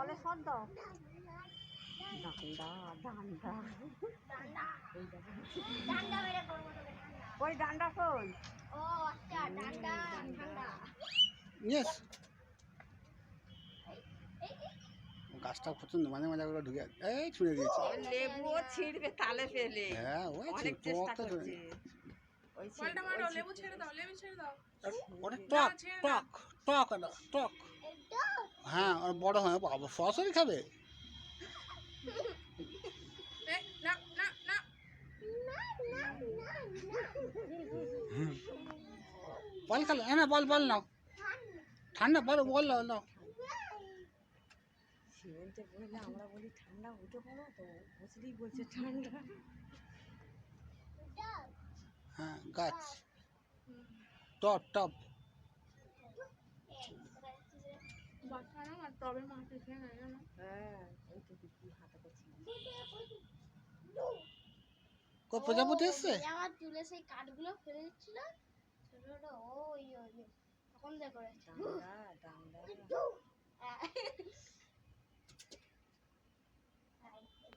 বলে শট দাও। ডান্ডা ডান্ডা ওই ডান্ডা কই? ও আচ্ছা ডান্ডা ঠান্ডা। ইয়েস গাছটা পছন্দ মাঝে মাঝে করে ঢুকে এই ছুঁড়ে দিয়েছে। লেবুও ছিঁড়বে তালে ফেলে। হ্যাঁ ওই অনেক চেষ্টা টক করছে। ওই বলটা মারো, লেবু ছেড়ে দাও, লেবু ছেড়ে দাও। ওটা টক টক টক এটা টক। হ্যাঁ আর বড় হয় বাবা সরাসরি খাবে। না না না বল খেলে হ্যাঁ বল বল নাও ঠান্ডা বল বল নাও। সীমন্তে বললে আমরা বলি ঠান্ডা উঠে পড়ো, তো বুঝলেই বলছে ঠান্ডা। হ্যাঁ গাছ টপ টপ বাচ্চারা আর তবে মাটি খেয়ে নেয় জানো। হ্যাঁ ওই তো কি হাতে করছি। কো প্রজাপতি এসছে। আমার চুলে সেই কাঠগুলো ফেলে দিচ্ছিল ছোট ছোট। ওই তখন দেখো ডান্ডা ডান্ডা